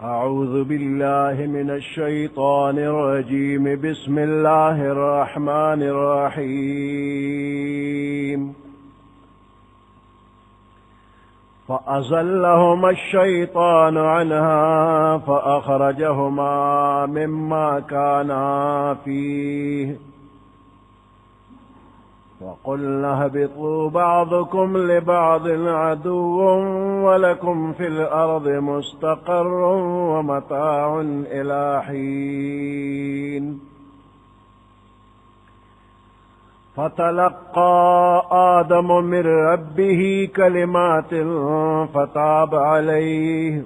أعوذ بالله من الشيطان الرجيم. بسم الله الرحمن الرحيم. فأزلهما الشيطان عنها فأخرجهما مما كانا فيه وقلنا اهبطوا بعضكم لبعض عدو ولكم في الأرض مستقر ومتاع إلى حين. فتلقى آدم من ربه كلمات فتاب عليه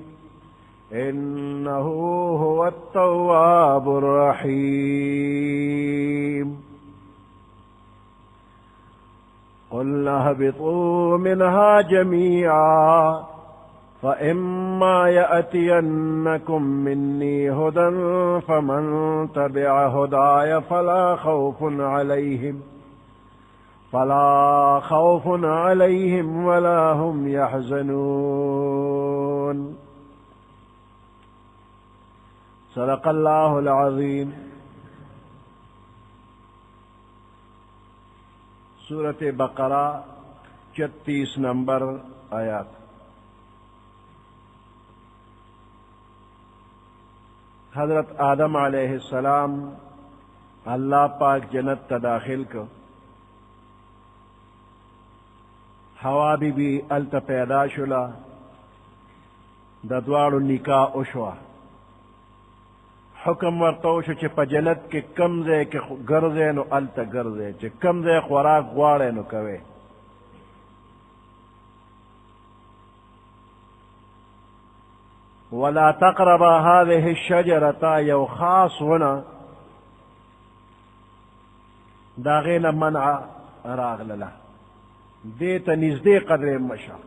إنه هو التواب الرحيم. قلنا اهبطوا منها جميعا فإما يأتينكم مني هدى فمن تبع هداي فلا خوف عليهم ولا هم يحزنون. صدق الله العظيم. सूरत बकरा 36 नंबर आयत। हजरत आदम अलैहिस्सलाम अल्लाह पाक जन्नत ता दाखिल को हवा बीबी अलता पैदा शुला द द्वाड़ो निकाह उशवा حکم ورته وشو چې په جنت کې کم ځای کې ګرځئ نو هلته ګرځئ، چې کم ځای خوراک غواړئ نو کوئ. ولا تقربا هذه الشجرة یو خاص ونه د هغې نه منع راغلله، دې ته نږدې قدرې مشه.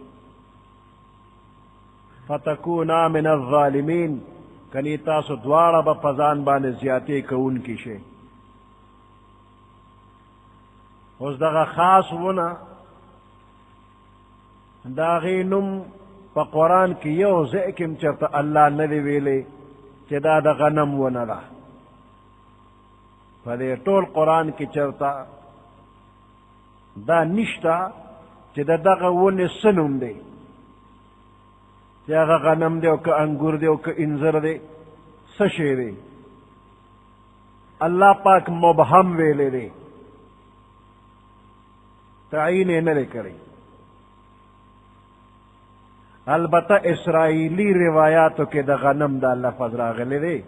فتکونا من الظالمین، کنی تاسو دواړه به په ځان باندې زیاتې کوونکي شئ. اوس دغه خاص ونه د هغې نوم په قرآن کې یو ځای کې هم چېرته الله نه دی ویلی چې دا د غنم ونه ده. په دې ټول قرآن کې چېرته دا نشته چې د دغه ونې څه نوم دی، چې هغه غنم دی او که انګور دی او که انځر دی، څه شی دی. الله پاک مبهم ویلی دی، تعین یې نه دی کړی. البته اسرائیلی روایاتو کې د غنم دا لفظ راغلی دی،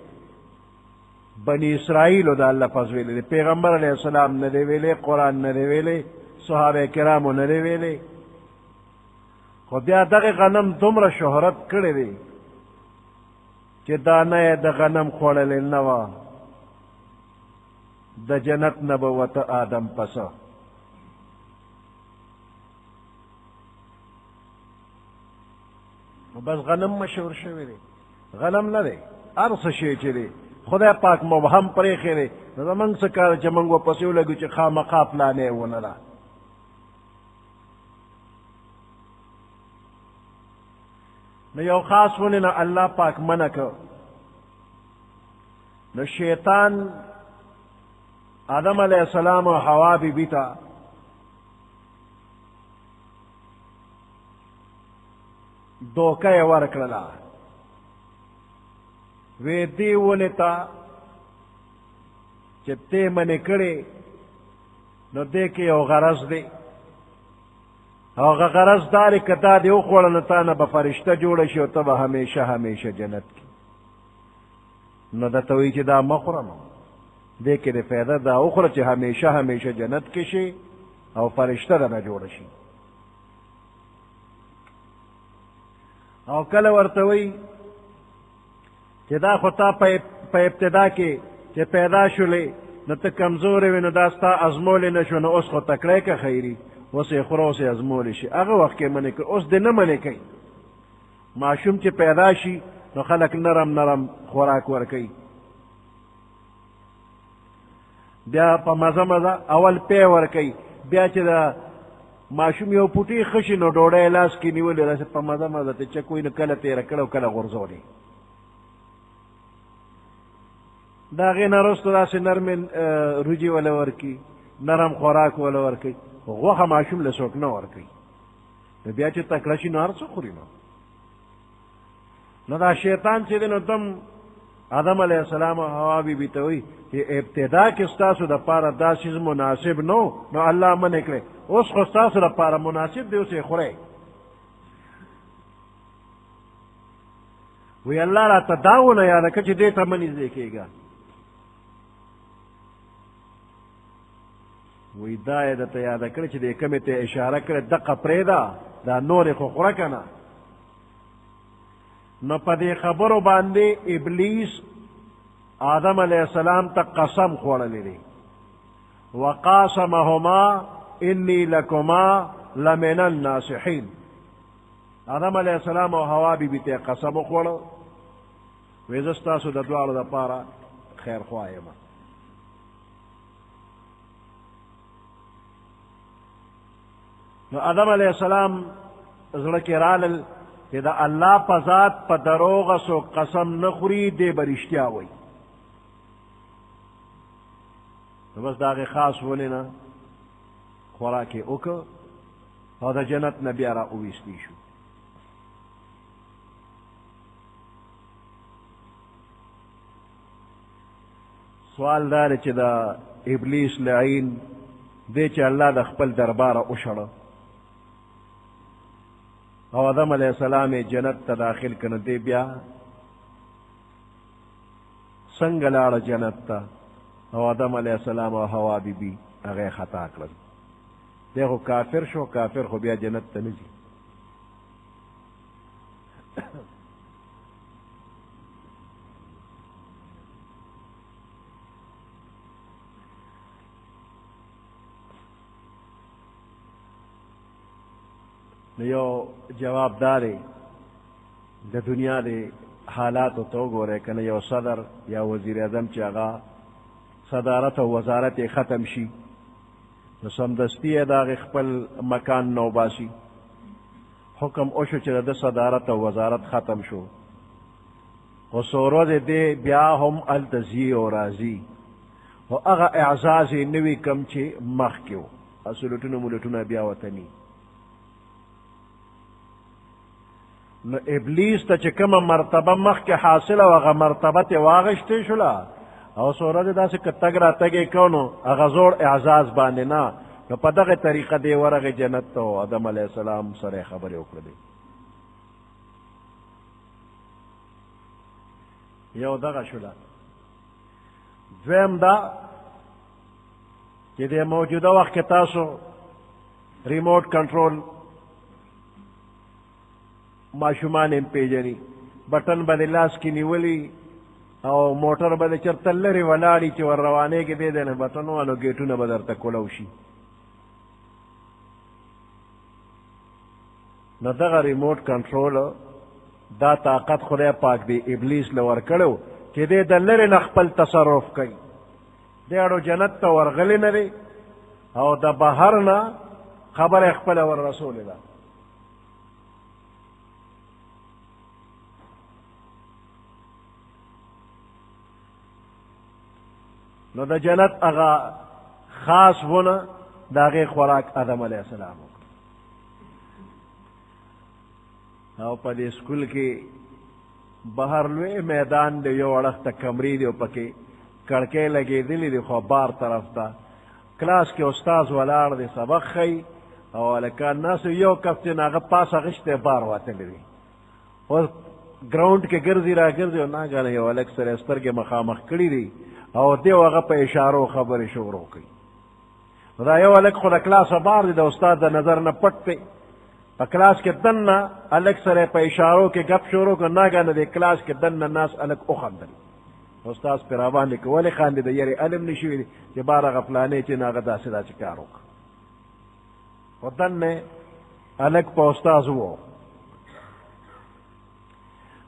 بنی اسرائیلو دا لفظ ویلی دی، پیغمبر علیہ السلام نه دی ویلی، قرآن نه دی ویلی، صحابه کرامو نه دی ویلی. خو بیا دغه غنم دومره شهرت کړی دی چې دانه یې د غنم خوړلې نه وه، د جنت نه به وته آدم پسه. بس غنم مشهور شوی دی، غنم نه دی، هر څه شی چې دی خدای پاک مبهم پرېښی دی. نو زموږ څه کار چې موږ ورپسې ولګو چې خامخا فلانې ونه ده. نو یو خاص ونې نه الله پاک منع کړ. نو شیطان آدم علیہ السلام و حوا بیبی ته دوکه یې ورکړله، وی دې ونې ته چې ته منې کړې نو دې کې یو غرض دی، هغه غرض دا دی که دا دې وخوړه نو تا نه به فرشته جوړه شي او ته به همیشه همیشه جنت کې. نو درته وایي چې دا مه خوره، نو دې کې د فایده دا وخوره چې همیشه همیشه جنت کې شي او فرشته درنه جوړه شي. او کله ورته وایي چې دا خو تا په ابتدا کې چې پیدا شولې نو ته کمزورې وې، نو دا ستا ازمولی نه شو، نو اوس خو تکړی که خیري، اوس یې خوره اوس یې ازمولی شي. هغه وخت کې منې کوي، اوس دې نه منې کوي. ماشوم چې پیدا شي نو خلک نرم نرم خوراک ورکوي، بیا په مزه مزه اول پی ورکوي، بیا چې د ماشوم یو پوټی خشي نو ډوډۍ لاس کې نیولې راسه په مزه مزه ته چکوي، نو کله تیره کړه او کله غورځولې. دا غې نه وروسته داسې نرمې روجې وله ورکي، نرم خوراک وله ورکوي. غوښه ماشوم له څوک نه ورکوي. نو بیا چې تکړه شي نو هر څه خوري. نو دا شیطان چې دی نو دم آدم علیه السلام او حوا بی بی ته وایي چې ابتدا کې ستاسو دپاره دا څیز مناسب نو الله منع کړی، اوس خو ستاسو دپاره مناسب دی، اوس یې خورئ. وی الله راته دا ونه یاده کړه چې دې ته مه نږدې کېږه. وی دا یې درته یاده کړې چې دې کمې ته اشاره کړې دقه پرېږده، دا نورې خو خوره که نه. نو په دې خبرو باندې ابلیس آدم علیه السلام ته قسم خوړلی دی. وقاسمهما انی لکما لمن الناصحین. آدم علیه السلام او حوا بی بی ته قسم وخوړه، وی زه ستاسو د دواړو دپاره خیر خوا یم. نو آدم علیه السلام زړه کې رالل چې د الله په ذات په دروغه څوک قسم نه خوري، دی به رښتیا وایي. نو بس د هغې خاص ونې نه خوراک یې وکړ او د جنت نه بیا را اویستی شو. سوال دا دی چې د ابلیس لعین دی چې الله د خپل درباره وشړه او آدم علیه السلام جنت ته داخل کنه، دی بیا څنګه لاړه جنت ته او آدم علیه السلام او حوا بی بی هغه خطا کړل. دی خو کافر شو، کافر خو بیا جنت ته نه ځي. یو جواب داري د دنیا د حالاتو ته وګورئ که نه، یو صدر یا وزیر اعظم چې هغه صدارت او وزارت یې ختم شي نو سمدستي یې د هغې خپل مکان نه وباسي. حکم وشو چې د ده صدارت او وزارت ختم شو، خو څو ورځې دی بیا هم هلته ځي او راځي، خو هغه اعزاز یې نه وي کوم چې مخکې و. سلوټونه ملوټونه بیا ورته ني. نو ابلیس ته چې کومه مرتبه مخکې حاصله و هغه مرتبه ترې واخیستې شوله او څو ورځې داسې که تګ راتګ یې کو نو هغه زوړ اعزاز باندې نه. نو په دغه طریقه دی ورغې جنت ته او آدم علیه السلام سره یې خبرې وکړلې. یو دغه شوله. دویم دا چې د موجوده وخت کې تاسو ریموټ کنټرول ماشومان هم پیژني، بټن به د لاس کې نیولي او موټر به د چېرته لرې ولاړي چې ور روانېږي دی دی نه بټن والو ګیټونه به درته کولو شي. نو دغه ریموټ کنټرول دا طاقت خدای پاک دی ابلیس له ورکړی و چې دی د لرې نه خپل تصرف کوي. دی اړو جنت ته ورغلی نه دی او د بهر نه خبره خپله ور رسولې ده. نو د جنت هغه خاص ونه د هغې خوراک آدم علیه السلام وکړ. او په دې سکول کې بهر لوی میدان دی، یو اړخ ته کمرې دي او پکې کړکۍ لګېدلې دي خو بار طرف ته. کلاس کې استاذ ولاړ دی سبق ښیي او هلکان ناست یو کس چې هغه پاس اخیستی بار وتلی دی. اوس ګراونډ کې ګرځي را ګرځي او ناګهانه یو هلک سره سترګې مخامخ کړي دي او دی هغه په اشارو خبرې شروع کوي. دا یو هلک خو د کلاسه بار دی، د استاد د نظر نه پټ دی. په کلاس کې دننه هلک سره په اشارو کې گپ شروع کړ، ناګهانه د کلاس کې دننه ناست هلک وخندل. استاد پرې راباندې که ولې خاندې د یارې علم نه شوي دی چې بار هغه فلانې چې نه هغه داسې داسې کار وکړه. خو دننه هلک په استاذ و.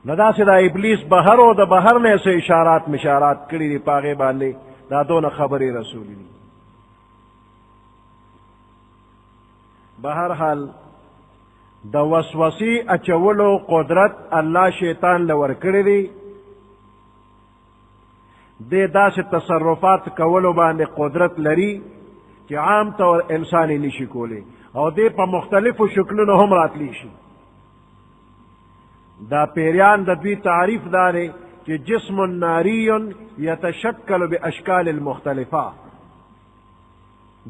نو داسې دا ابلیس بهر و د بهر نه څه اشارات مشارات کړي دي په هغې باندې دا دونه خبرې رسولي دي. بهرحال د وسوسې اچولو قدرت الله شیطان له ورکړی دی دې داسې تصرفات کولو باندې قدرت لري چې عام طور انسان یې نشي کولی او دې په مختلفو شکلونو هم راتلی شي. دا پیریان د دوی تعریف دا دی چې جسم ناری یتشکل باشکال المختلفه،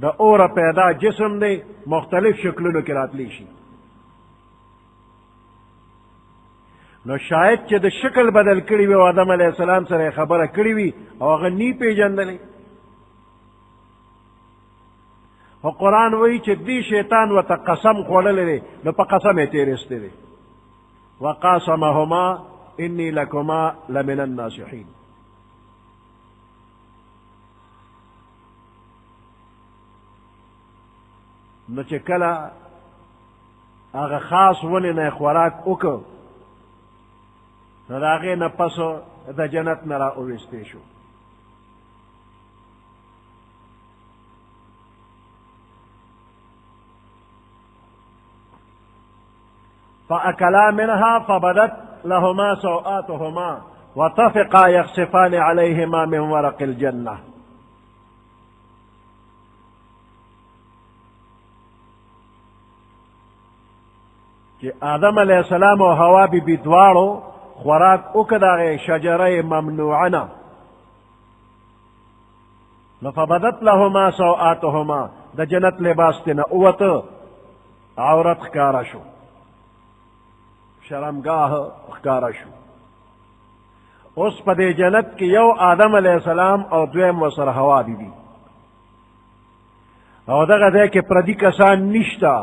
د اوره پیدا جسم دی مختلف شکلونو کې راتلی شي. نو شاید چې د شکل بدل کړي وي او آدم علیه السلام سره خبره کړې وي او هغه نی پیژندلی. خو قرآن وایي چې دې شیطان ورته قسم خوړلی دی، نو په قسم یې تېرېستی دی. وقاسمهما انی لکما لمن الناصحین. نو چې کله هغه خاص ونې نه خوراک وکړ، نو د هغې نه پس د جنت نه را اویستی شو. فأكلا منها فبدت لهما سوآتهما وطفقا يخصفان عليهما من ورق الجنة. کہ آدم علیہ السلام و حوا بی بی دواړو خوراک وکړه شجره ممنوعه، نو فبدت لهما سوآتهما، د جنت لباس تینا اوته، عورت ښکاره شو، شرمگاہ ښکاره شو. اوس په دې جنت کې یو آدم علیہ السلام او دویم ورسره حوا بی بی، او دغه ځای کې پردي کسان نشته،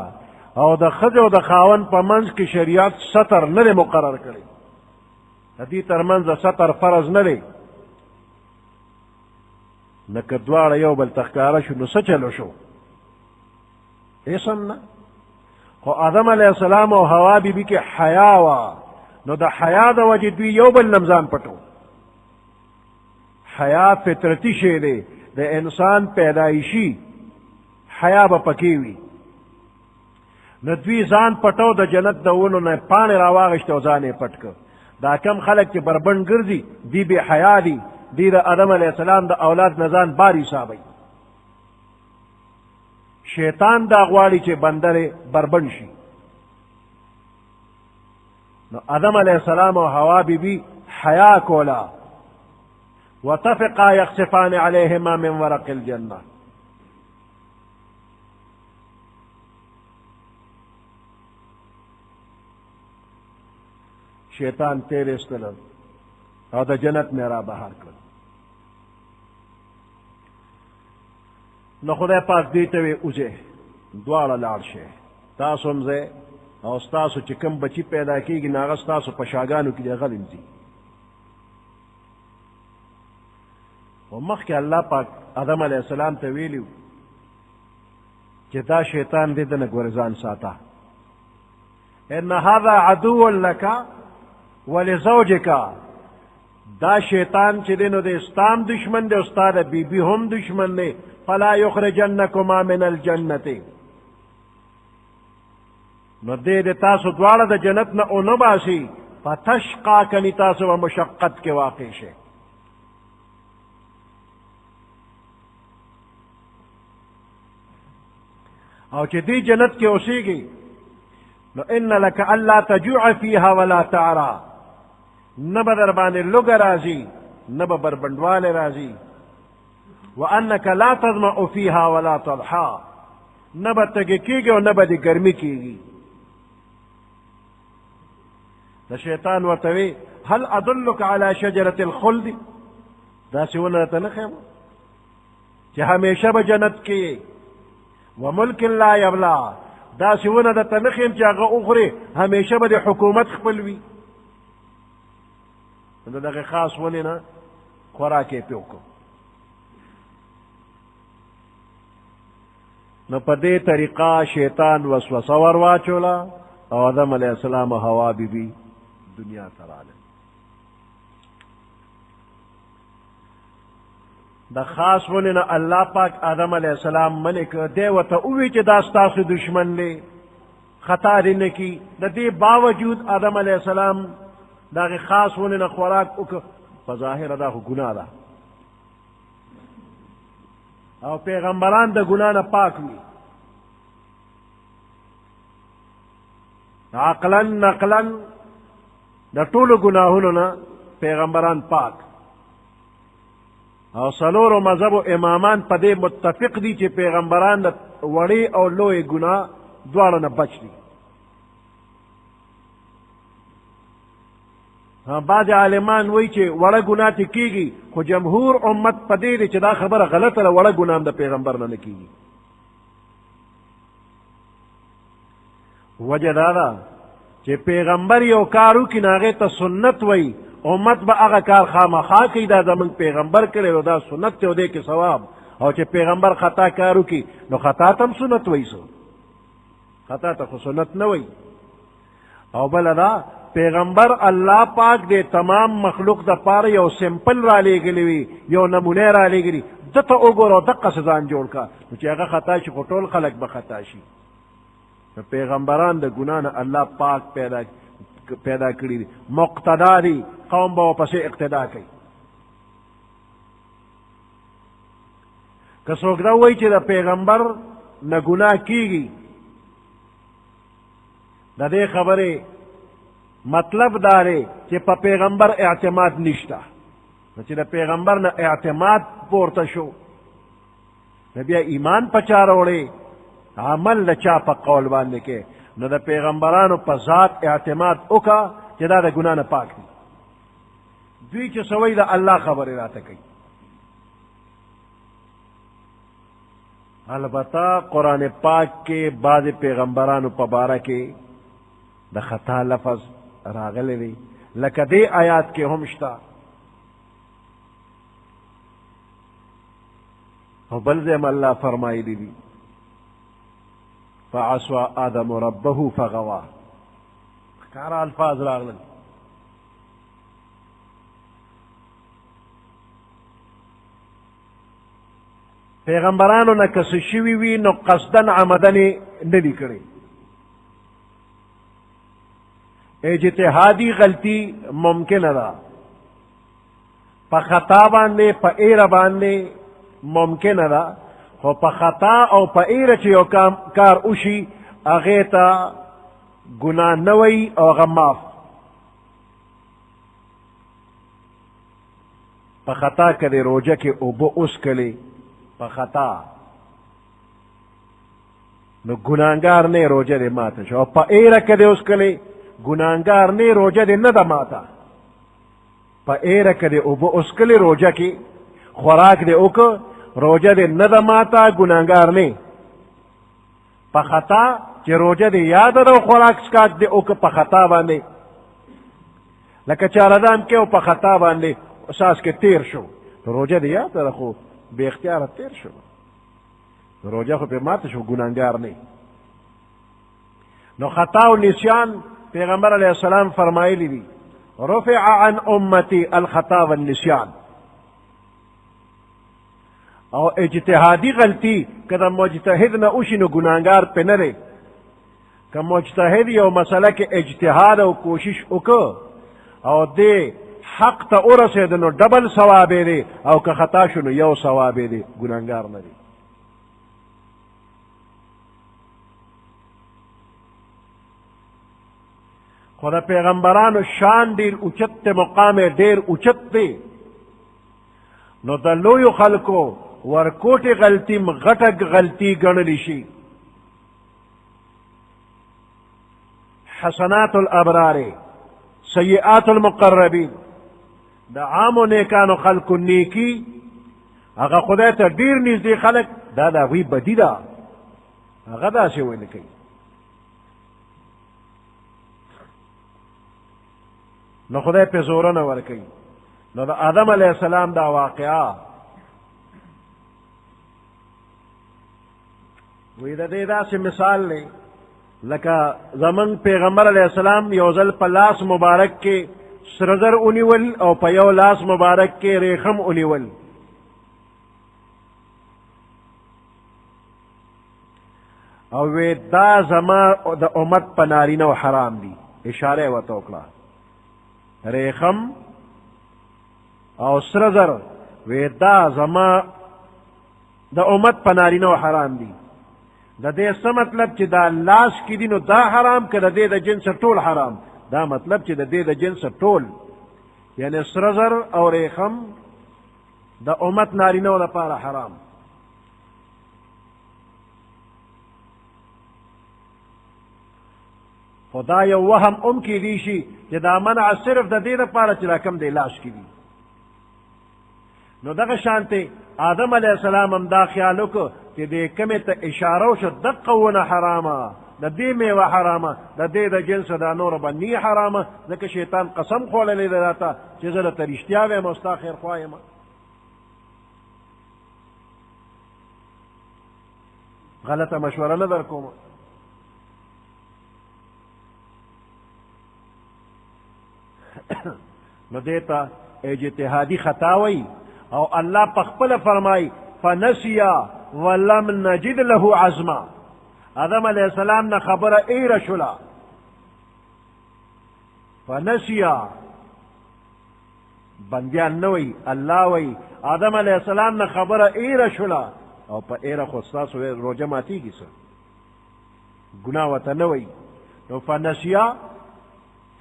او د ښځې او د خاوند په منځ کې شریعت ستر نه دی مقرر کړی. د دې تر منځ ستر فرض نه دی. نو که دواړه یو بل ته ښکاره شو نو څه چلو شو؟ هېڅ هم نه. خو آدم علیہ السلام او حوا بی بی کې حیا وه، نو د حیا د وجې دوی یو بل نه ځان پټو. حیا فطرتي شی دی، د انسان پیدایشي حیا به پکې وي. نو دوی ځان پټو، د جنت د ونو نه پاڼې راواغېشته او ځان یې پټ کړ. دا کم خلک چې بربنډ ګرځي دی بې حیا دي، دی د آدم علیہ السلام د اولاد نه ځان بار حسابوي. شیطان دا غواړي چې بندر بربند شي. نو آدم علیہ السلام او حوا بی بی حیا کولا. وطفقا یخصفان علیهما من ورق الجنه. شیطان تیر استلم او د جنت نه را بهر کړ. نو خدای پاک دې ته وی اوځئ، دواړه لاړ شئ، تاسو هم ځئ او ستاسو چې کوم بچي پیدا کېږي نو هغه ستاسو په شاګانو کې دی غلی ځي. و مخکې الله پاک آدم علیه السلام ته ویلي چې دا شیطان دې د نه ګورې ځان ساته. ان هذا عدو لک ولزوجک، دا شیطان چې دی نو د اسلام دشمن دی، ستا د بیبي هم دشمن دی. فلا یخرجنکما من الجنة، نو دې د تاسو دواړه د جنت نه او نه باسي. فتشقا، کني تاسو و مشقت کې واقع شئ. او چې دې جنت کې اوسېږي نو ان لك الا تجوع فيها ولا تعرى، نه به در باندې لوږه راځي نه به بربنډوالی راځي. وانك لا تظمأ فيها ولا تضحى، نه به تږې کېږي او نه به دې ګرمي کېږي. د شیطان ورته وی هل ادلک علی شجرة الخلد، داسې ونه راته نه ښیم چې همیشه به جنت کې وملک لا یبلا، داسې ونه درته نه ښیم چې هغه وخورې همیشه به د حکومت خپل وي. د دغې خاص ونې نه خوراک یې پې وکړو. نو په دې طریقه شیطان وسوسه ور واچوله او آدم علیہ السلام او حوا بی بی دنیا ته راغله. د خاص ونې نه الله پاک آدم علیہ السلام منع کړ. دی ورته ووایي چې دا ستاسو دشمن دی، خطا دې نه کي. د دې باوجود آدم علیہ السلام د هغې خاص ونې نه خوراک وکړ. په ظاهره دا خو ګناه ده، او پیغمبران د ګناه نه پاک وي عقلا نقلا د ټولو ګناهونو نه پیغمبران پاک او څلورو مذهبو امامان په دې متفق دي چې پیغمبران د وړې او لوی ګناه دواړو نه بچ دي بعض عالمان وایي چې وړه ګناه ته کېږي خو جمهور امت په دې دی چې دا خبره غلطه ده وړه ګناه هم د پیغمبر نه کېږي وجه دا ده چې پیغمبر یو کار وکړي نو هغې ته سنت وایي امت به هغه کار خامخا کوي دا زموږ پیغمبر کړی او دا سنت دی او دی کې ثواب او چې پیغمبر خطا کار وکړي نو خطا ته هم سنت وایي خطا ته خو سنت نه وایي او بله دا پیغمبر الله پاک دے تمام مخلوق دا پاره یو سمپل را لېږلی وي یو نمونه را لېږلي دته وګوره دقه څه ځان جوړ کا نو چې هغه خطا شي خو ټول خلک به خطا شي پیغمبران د ګناه نه الله پاک پیدا کړي دي مقتدا دي قوم به ورپسې اقتدا کوي که څوک دا وایي چې د پیغمبر نه ګناه کېږي د دې خبرې مطلب داره چې په پیغمبر اعتماد نشته چې د پیغمبر نه اعتماد پورته شو نو بیا ایمان په چا راوړې عمل د چا په قول باندې کې نو د پیغمبرانو په ذات اعتماد وکړه چې دا د ګناه نه پاک دي دوی چې سوی د الله خبرې راته کوي البته قرآن پاک کې بعض پیغمبرانو په باره کې د خطا لفظ راغلی دی لکه دې آیات کې هم شته او بل ځای الله فرمایلی دي فعصى آدم ربه فغوا ښکاره الفاظ راغلل پیغمبرانو نه که څه شوي وي نو قصدن عمدن یې نه دي کړی اجتهادی غلطی ممکنه ده په خطا باندې په ایره باندې ممکنه ده خو په خطا او په ایره چې یو کار وشي هغې ته ګناه نه وی او هغه معاف په خطا که د روژه کې اوبه وڅښلې په خطا نو ګناهګار نه روژه دې ماته شو او په ایره کې دې وڅښلې ګناهګار نه روژه دې نه ده ماته په ایره کې دې اوبه وڅښلې روژه کې خوراک دې وکړه روژه دې نه ده ماته ګناهګار نه په خطا چې روژه دې یاده ده او خوراک څښاک دې وکړه په خطا باندې لکه چارهدام کې او په خطا باندې ساس کې تیر شو روژه دې یاده ده خو بې اختیاره تیر شو روژه خو پې ماته شو ګناهګار نه نو خطا او نسیان پیغمبر علیہ السلام فرمایلی دی رفع عن امتی الخطا والنسیان او اجتهادی غلطی که دا مجتهد نه اوشی نو گناهګار پې نه دی که مجتهد یو مسله کې اجتهاد او کوشش وکړه او دې حق ته ورسېد نو ډبل ثواب دی او که خطا شو نو یو ثواب دی ګناهګار نه دی خو د پیغمبرانو شان ډېر اوچت دی مقام یې ډېر اوچت دی نو د لویو خلکو ورکوټې غلطي غټه غلطي ګڼلی شي حسنات الابرار سیئات المقربین د عامو نیکانو خلکو نیکی هغه خدای ته ډېر نږدې خلک دا د هغوی بدي ده هغه داسې ویل کوي نو خدای پې زورونه ورکوي نو د آدم علیه السلام دا واقعه وی د دې داسې مثال دی لکه زمونږ پیغمبر علیه السلام یو ځل په لاس مبارک کې سره زر ونیول او په یو لاس مبارک کې ریخم ونیول او وی دا زما د امت په نارینه و حرام دي اشاره یې ورته وکړه ریخم او سره زر وی دا زما د امت په نارینه حرام دي. د دې څه مطلب چې دا لاس کې دي نو دا حرام که د دې د جنس ټول حرام؟ دا مطلب چې د دې د جنس ټول، یعنی سره زر او ریخم د امت نارینه لپاره حرام. خدا یو وهم کیدی شي چې دا منع صرف د دې لپاره چې دا کم دی لاس کې دي. نو دغه شانته آدم علیه السلام هم دا خیال وکړو چې دې کمې ته اشاره وشو دقه ونه حرامه، د دې میوه حرامه، د دې د جنس دا نور به نی حرامه، ځکه شیطان قسم خوړلی دی راته چې زه درته رښتیا وایم او ستا خیرخوا یم. غلطه مشوره نه در کوم. نو دې ته اجتهادي خطا وایي او الله پخپل فرمای فنسیا ولم نجد له عزما. آدم علیہ السلام نه خبره ایره شولا، فنسیا بندیان نه وی، الله وی آدم علیہ السلام نه خبره ایره شولا او په ایره خو ستاسو روژه ماتیږي څه ګناه ورته نه وی. نو فنسیا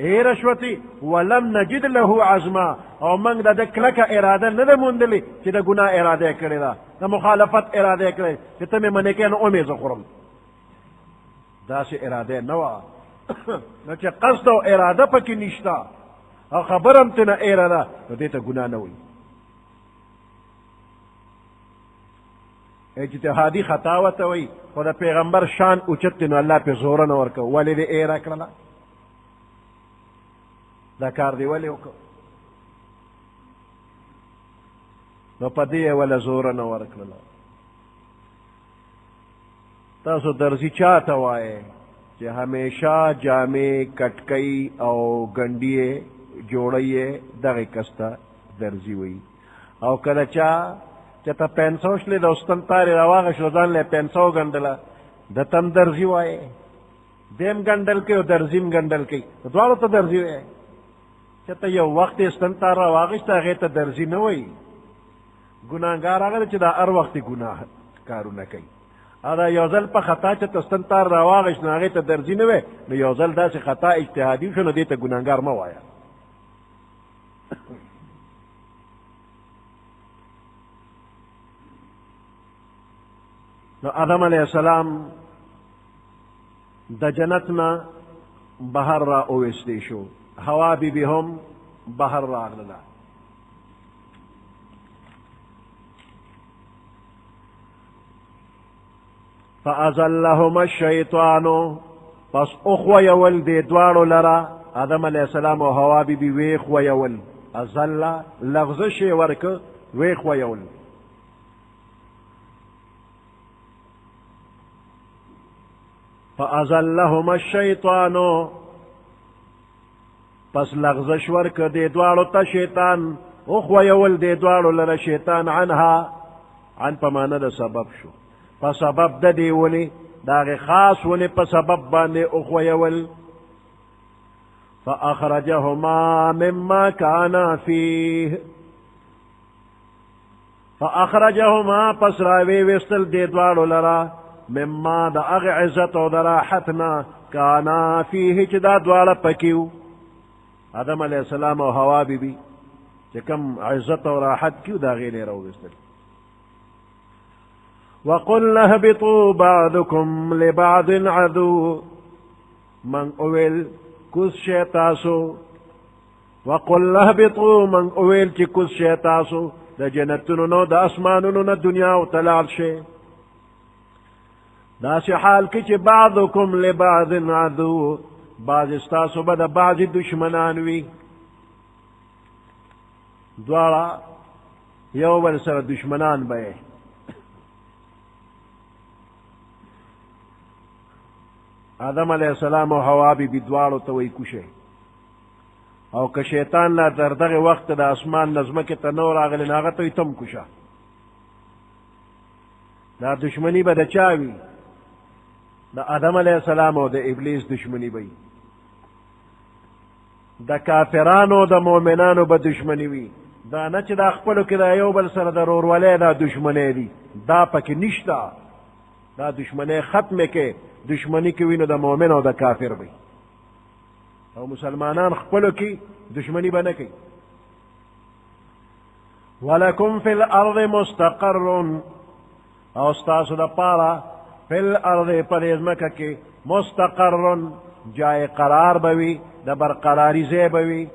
ایره شوتي ولم نجد له عزما، او موږ د کلکه اراده نه ده موندلې چې د ګناه اراده یې کړې ده، د مخالفت اراده یې کړې چې ته مې منې کې نو اومې زه خورم. داسې اراده نه وه. نو چې قصد او اراده پکې نشته او خبره هم ترنه ایره ده نو دې ته ګناه نه وایي. اجتهادي خطا ورته وایي، خو د پیغمبر شان اوچت دی نو الله پې زوره نه ورکوه. ولې دې ایره کړله؟ دا کار دی ولې وکړه؟ نو په دې یې وله زوره نه ورکړله. تاسو درزي چا ته وایې چې همیشه جامې کټکۍ او ګنډي یې جوړی یې دغې کس ته درزي وایي. او کله چا چې ته پنسو شلې د استن تارې راواغېشله ځان له پنسو وګنډله ده ته هم درزي وایې، دی هم ګنډل کوي او درزي هم ګنډل کوي، دواړو ته درزي وایې. چې ته یو وخت یې استن تار راواغېشته هغې ته درزي نه وایي. ګناهګار هغه دی چې دا هر وخت ګناه کارونه کوي. دا یو ځل په خطا چې ته ستن تار راواغېشت نو هغې ته درزي نه وی، نو یو ځل داسې خطا اجتهادي شو نو دې ته ګناهګار مه وایه. نو آدم علیه السلام د جنت نه بهر را اویستی شو، حوا بیبي هم بهر راغله. فازلهما الشیطان، پس اخویول دی دواړو لره آدم علیه السلام او حوا بیبي وی خویول. ازله لغزش یې ورکه وی خویول. فازلهما الشیطان، پس لغزش ورکه دی دواړو ته شیطان، اخویول دی دواړو لره شیطان عنها، عن په معنی د سبب شو، په سبب د دې ونې د هغې خاص ونې په سبب باندې اخویول. فاخرجهما مما كانا فيه، فاخرجهما پس راوی وستل دې دواړو لره مما د هغې عزت او د راحت نه کانا فيه چې دا دواړه پکې وو، آدم علیه السلام او حوا بیبي چې کوم عزت او راحت کې وو د هغې نه یې راوویستل. وقلنا اهبطوا بعضكم لبعض عدو، من اویل کوز شی تاسو، وقلنا اهبطوا من اویل چې کوز شی تاسو د جنتونو نو د اسمانونو نه دنیا او ته لاړ شئ. داسې حال کې چې بعضکم لبعض عدو، بعض ستاسو به د بعض دشمنان وي، دواړه یو بل سره دشمنان به یې. آدم علیه السلام او حوا بیبي دواړو ته وایي کوشئ، او که شیطان لا تر دغه وخت د اسمان نه ځمکې ته نه و راغلی نو هغه ته وایي ته هم کوشه. دا دشمني به د چا وي؟ د آدم علیه السلام او د ابلیس دشمني به وي. د کافرانو د مؤمنانو به دشمني وي، دا نه چې دا خپلو کې دا یو بل سره د ورورولۍ دا دشمنۍ دي دا پکې نشته دا دشمنۍ ختمې کې دشمني کې وي نو د مؤمن او د کافر وي او مسلمانان خپلو کې دشمني به نه کوي ولکم فی الارض مستقر او ستاسو د پاره فی الارض په دې ځمکه کې مستقر جای قرار به وي د برقراري ځای به وي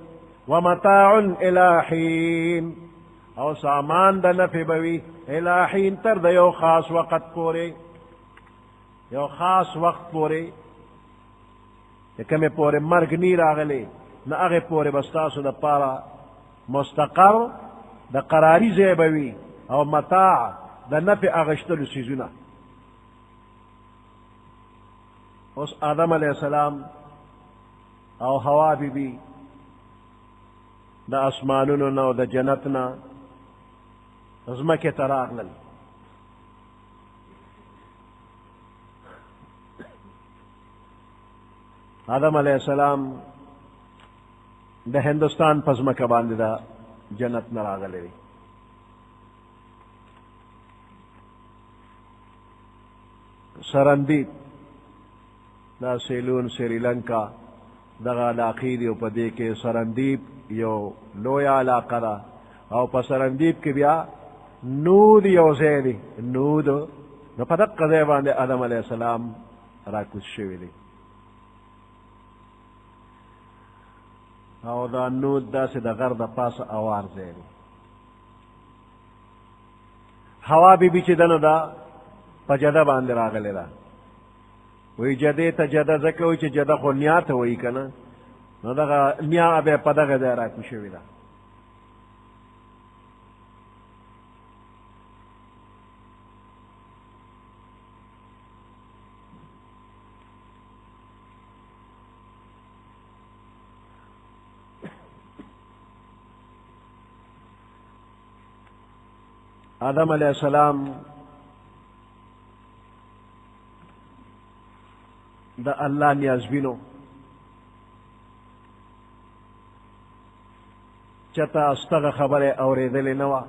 ومتاع الی حین او سامان د نفع به وي الی حین تر د یو خاص وقت پورې یو خاص وقت پورې چې کومې پورې مرګ نی راغلی نه هغې پورې به ستاسو د پاره مستقر د قراري ځای به وي او متاع د نفع اغشتلو څیزونه اوس آدم علیه السلام او حوا بی بی د اسمانونو نه او د جنت نه ځمکې ته راغلل آدم علیه السلام د هندوستان په ځمکه باندې د جنت نه راغلی دی سرندیب دا سیلون سریلنکا دغه علاقې دي او په دې کې سرندیب یو لویه علاقه ده او په سرندیب کې بیا نود یو ځای دی نود نو په دقه ځای باندې آدم علیه السلام راکوز شوی دی او دا نود داسې د غر د پاسه اوار ځای دی حوا بی بی چې ده نو دا په جده باندې راغلی ده وی جدې ته جده ځکه وایي چې جده خو نیا ته وایي که نه نو دغه نیا بیا په دغه ځای راکوز شوې ده آدم علیہ السلام دا اللہ نیازبینو چتا استغ خبر اوریدلی نوا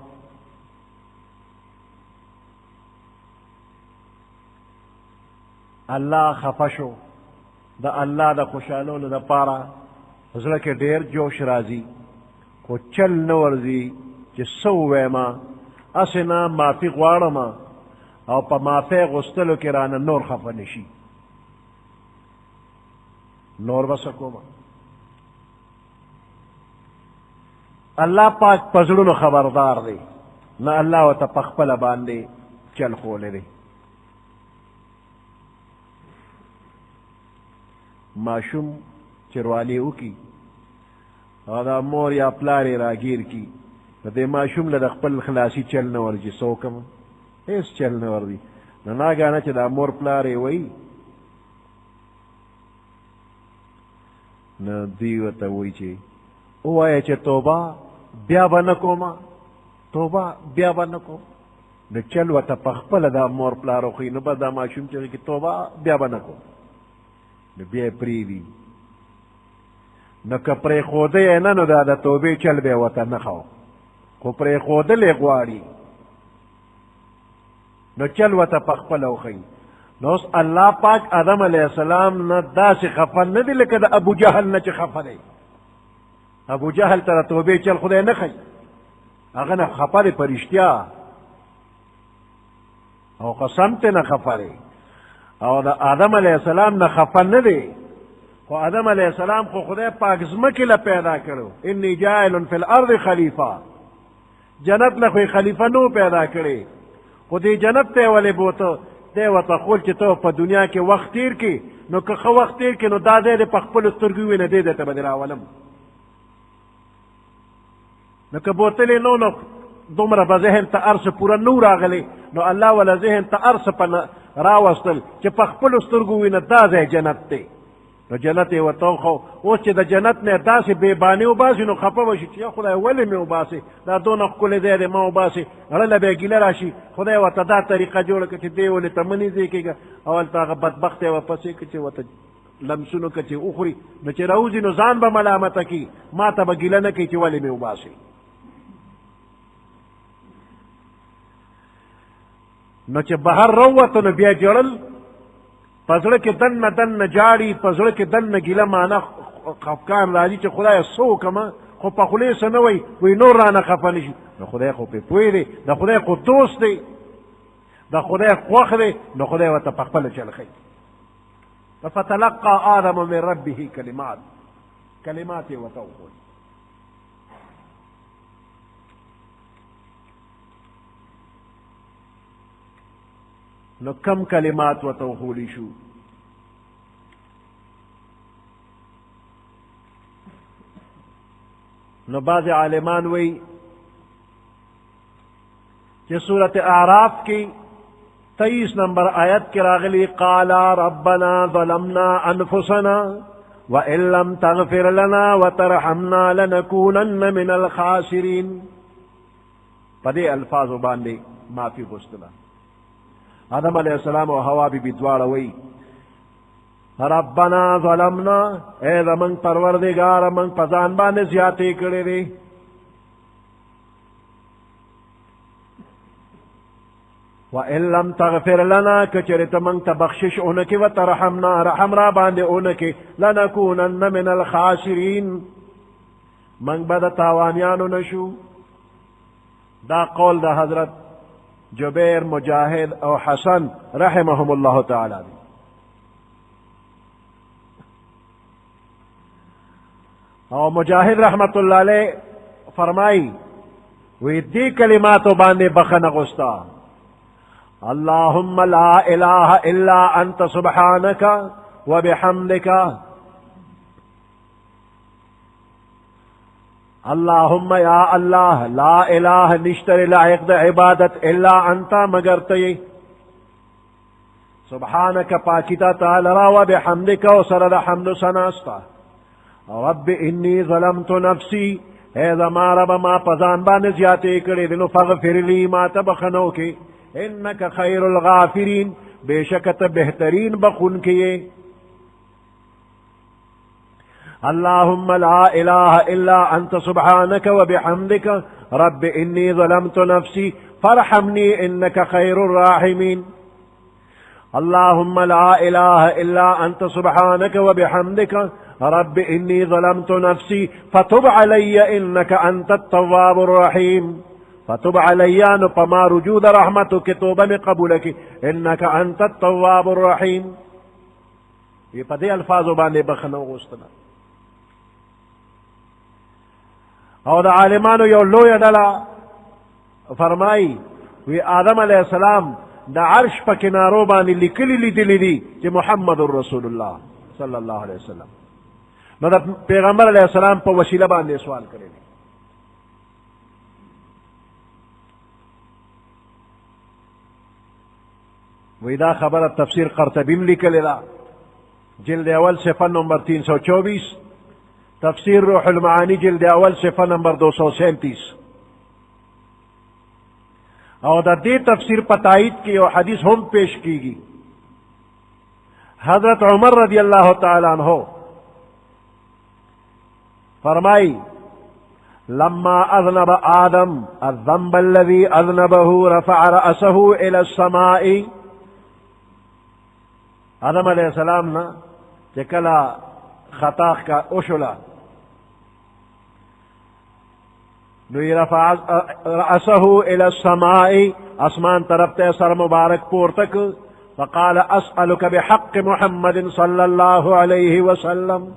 اللہ خفشو دا اللہ دا خوشالولو دا پارا زړه کې ډیر جوش راځي خو چل نه ورځي چې څه ووایم اسې نه معافي غواړم او په معافی غوښتلو کې رانه نور خفه نشي نور بس کومه الله پاک پزړونو خبردار دی نه الله ورته په خپله باندې چل خولی دی ماشوم چې روانې وکړي او دا مور یا پلار یې راګیر کړي د دې ماشوم له د خپل خلاصي چل نه ورځي څه وکړم هېڅ چل نه ورځي نو ناګانه چې دا مور پلار یې وایي نو دوی ورته وایي چې ووایه چې توبه بیا به نه کومه توبه بیا به نه کوم نو چل ورته په خپله دا مور پلار وښیي نو به دا ماشوم چې کې توبه بیا به نه کوم نو بیا یې پرېږدي نو که پرېښوده یې نه نو دا د توبې چل به یې ورته نه ښو خو پرېښودل یې غواړي نو چل ورته په خپله وښیي نو اوس الله پاک آدم علیه السلام نه داسې خفه نه دی لکه د ابو جهل نه چې خفه دی ابو جهل ته د توبې چل خدای نه ښیي هغه نه خفه دی په رښتیا او قسم ته نه خفه دی او د آدم علیه السلام نه خفه نه دی خو آدم علیه السلام خو خدای پاک ځمکې له پیدا کړو انی جاعل فی الارض خلیفه جنت له خو خلیفه نو پیدا کړی خو دې جنت ته ولې بوته دی ورته خول چې ته په دنیا کې وخت تیر کړي نو که ښه وخت تیر کړي نو دا دی د په خپلو سترګو ووینه دی درته به دې راولم نو که بوتلې نو دومره به ذهن ته هر څه پوره نو راغلی نو الله وله ذهن ته هر څه په راوستل چې په خپلو سترګو ووینه دا ځای جنت دی نو جنت یې ورته وښو اوس چې د جنت نه داسې بېباني وباسي نو خفه به شي چې یا خدای ولې مې وباسې دا دونه ښکلی ځای دی ما وباسې غړله به یې ګیله راشي خدای ورته دا طریقه جوړه کړه چې دی ولې ته مه نږدې کېږه او هلته هغه بدبخت یې ورپسې کړه چې ورته لمسونو که چې وخوري نو چې راوځي نو ځان به ملامته کړي ما ته به ګیله نه کوي چې ولې مې وباسې نو چې بهر روته نو بیا جړل پزړه کې دن جاړي پزړه کې دن ګیله معنا خفقان راځي چې خدای سو کما خو په خولې څه نه وی نور رانه خفه نشي نو خدای خو پې پوه دی د خدای قدوس دی د خدای خوښ دی نو خدای ورته په خپله چل ښي فتلقى آدم من ربه کلمات یې ورته وښودې نو کم کلمات ورته وښودي شو نو بعض عالمان وی کہ سورت اعراف کی 23 نمبر آیت کی راغلی قالا ربنا ظلمنا انفسنا وان لم تغفر لنا وترحمنا لنكونن من الخاسرین پدے الفاظ باندے معافی غوښتله آدم علیہ السلام و حوا بی بی دواړه وی ربنا ظلمنا اے زمن پروردگار من پزان باندې زیاتې کړې دي وان لم تغفر لنا کچرت من تبخشش اونکی و ترحمنا رحم را باندې اونکی لنکونن من الخاسرین من بد تاوانیانو نشو دا قول دا حضرت جبیر مجاہد او حسن رحمهم الله تعالی او مجاہد رحمت اللہ علیہ فرمائی وی دی کلماتو باندے بخن غستا اللہم لا الہ الا انت سبحانک وبحمدک اللہم یا اللہ لا الہ نشتر لائق دا عبادت الا انت مگر تی سبحانک پاکیتا تعالی را وبحمدک وسرد حمد سناستا رب انی ظلمت نفسی اے زما رب ما پزان باندې زیاتې کړې دي نو فغفر لی ما ته بخنو کې انک خیر الغافرین بے شک ته بہترین بخون کې اللهم لا اله الا انت سبحانك وبحمدك رب انی ظلمت نفسی فارحمنی انک خیر الراحمین اللهم لا اله الا انت سبحانك وبحمدك رب انی ظلمت نفسی فتب علی انک انت التواب الرحیم فتب علی نو پما رجود رحمتو کی توبہ میں قبول کی انک انت التواب الرحیم یہ پدے الفاظو باندے بخنو غوستنا او دا عالمانو یو لویا ڈلا فرمائی وی آدم علیہ السلام دا عرش پا کنارو باندې لکلی لیدلی دی چې محمد رسول اللہ صلی اللہ علیہ وسلم نو دا پیغمبر علیہ السلام پا وسیلہ باندې سوال کرے دی وی دا خبر تفسیر قرطبیم لکلی دا جلد اول صفحہ نمبر 324 تفسیر روح المعانی جلد اول صفحہ نمبر 237 او دا دے تفسیر پتائید کی او حدیث ہم پیش کی گی حضرت عمر رضی اللہ تعالی عنہ فرمائی لما اذنب آدم الذنب الذي اذنبه رفع رأسه الى السماء آدم علیہ السلام نا چکلا خطا کا اشلا رفع رأسه الى السماء اسمان طرف تے سر مبارک پورتک فقال اسألك بحق محمد صلی اللہ علیہ وسلم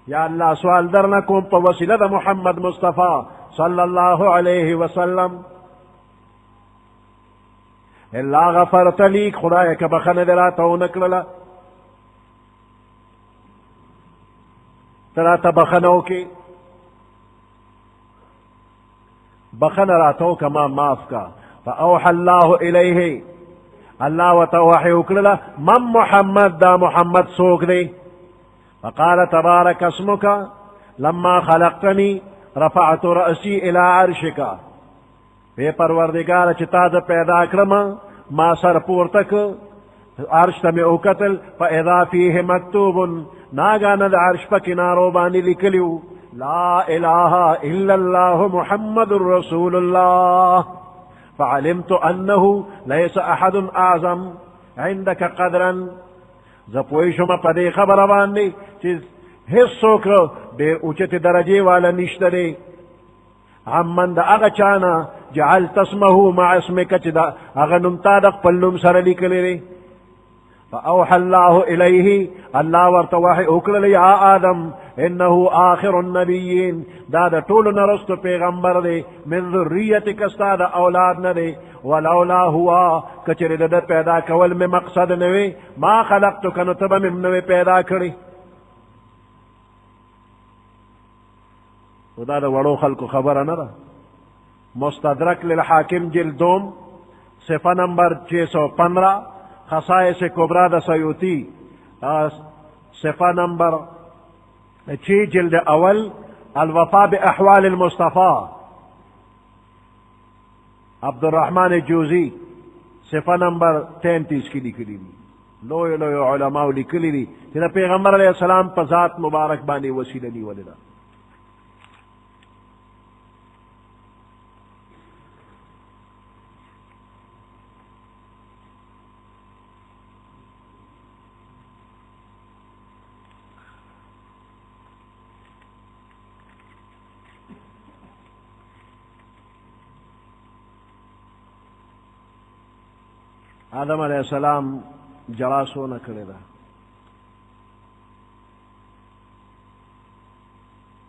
یا اللہ سوال درنا کوم پا وسیلہ دا محمد مصطفیٰ صلی اللہ علیہ وسلم اللہ غفرت لیک خدای کا بخن دراتا نکللا تراتا بخنو کی بخن راتو کما معاف کا فاوحى اللہ الیہ اللہ وتوحی اکللا من محمد دا محمد سوک دے فقال تبارك اسمك لما خلقتني رفعت رأسي الى عرشك بے پروردگار چتا دا پیدا کرما ما سر پورتک عرش تمی اوکتل فاذا فيه مکتوب ناگانا دا عرش پا کنارو بانی لکلیو لا الہ الا اللہ محمد رسول اللہ فعلمت انه ليس احد اعظم عندك قدرا زپویشم پدې خبره باندې چې هیڅ څوک ډېر اوچتې درجې والا نشته دی عمن د هغه چانه جعلت اسمه مع اسمک چې د هغه نوم تا د خپل نوم سره لیکلی دی فأوحى الله إليه الله ورتوحي أكل يا آدم إنه آخر النبيين دا طول نرست پیغمبر دي من ذريتك استاد أولاد ندي ولولا هو كچر دا پیدا کول میں مقصد نوي ما خلقتك نتبا من نوي پیدا کری ودا دا وڑو خلق خبر ندا مستدرک للحاکم جلدوم صفحہ نمبر 615 خصائص کبرا دا سیوتی صفحہ نمبر 6 جلد اول الوفا باحوال المصطفى عبد الرحمن جوزی صفحہ نمبر 33 کی لکلی دی لوی لوی علماء لکلی دی کہ پیغمبر علیہ السلام پر ذات مبارک بانی وسیلہ لی ولدہ آدم علیہ السلام جراسو نہ کرے دا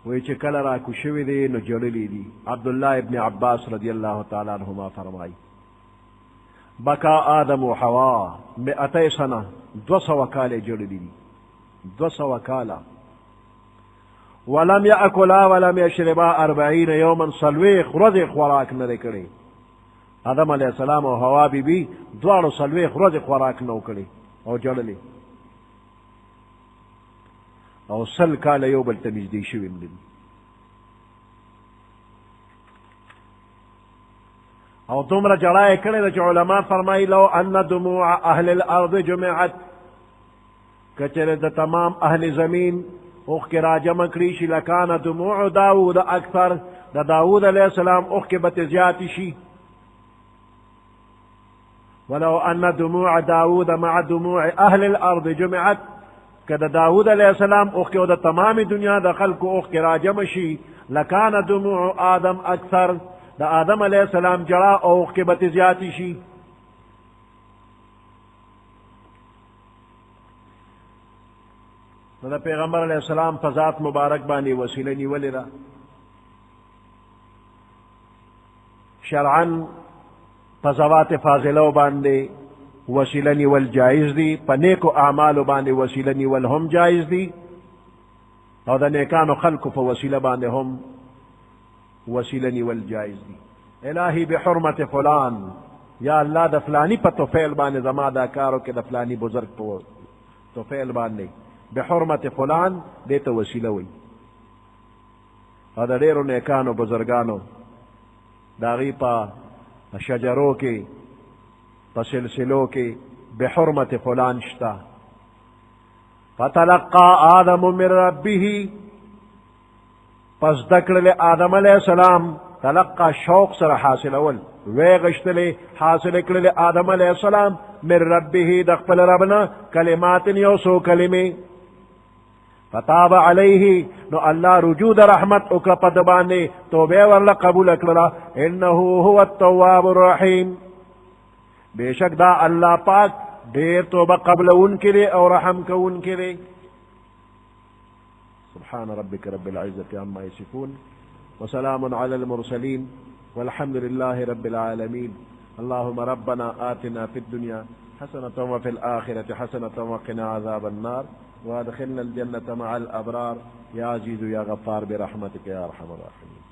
وہی چکل را کشوی دی نو جڑلی دی عبداللہ ابن عباس رضی اللہ تعالی عنہما فرمائی بکا آدم و حوا 200 سنہ 200 کالے جڑلی دی 200 کالا ولم یاکلا ولم یشربا 40 یوما صلویخ رضی خوراک نہ کرے آدم علیہ السلام و حوا بی بی دوارو سلویخ روز خوراک نو کری او جڑلی او سل کال یو بل تنجدی شویم دن او دومره جڑائے کرے دا علماء فرمائی لو ان دموع اہل الارض جمعت کچر دا تمام اہل زمین اوخ کے راجم کریشی لکان دموع داود اکثر دا داود علیہ السلام اوخ کے بتزیاتی شی ولو أن دموع داود مع دموع أهل الأرض جمعت كذا داود عليه السلام أخي ودا تمام دنيا دا خلق أخي راجمشي لكان دموع آدم أكثر دا آدم عليه السلام جراء أخي بتزياتي شي دا پیغمبر علیہ السلام فضات مبارک بانی وسیلنی ولرا شرعن فزوات فاضلو باندے وسیلنی والجائز دی پنیکو اعمالو باندے وسیلنی والهم جائز دی او دا نیکانو خلقو فوسیلہ باندے هم وسیلنی والجائز دی الہی بحرمت فلان یا اللہ دا فلانی پا توفیل باندے زما دا کارو کہ دا فلانی بزرگ پا توفیل باندے بحرمت فلان دیتا وسیلہ ہوئی او دا دیرو نیکانو بزرگانو دا غیپا شجروں کے پسلسلوں کے بحرمت فلان شتا فتلقى آدم من ربه پس دکڑ لے آدم علیہ السلام تلقى شوق سر حاصل اول ویغشت لے حاصل کر لے آدم علیہ السلام من ربه دخل ربنا کلمات یوسو کلمے فتاب علیہ نو اللہ رجود رحمت اکا پدبانے توبے ورلہ قبول اکرلا انہو هو التواب الرحیم بے شک دا اللہ پاک دیر توبہ قبل ان کے لئے اور رحم کا ان کے لئے سبحان ربک رب العزت عما یصفون وسلام علی المرسلین والحمد للہ رب العالمین اللهم ربنا آتنا في الدنيا حسنة وفي الآخرة حسنة وقنا عذاب النار وادخلنا الجنة مع الأبرار يا عزيز يا غفار برحمتك يا أرحم الراحمين.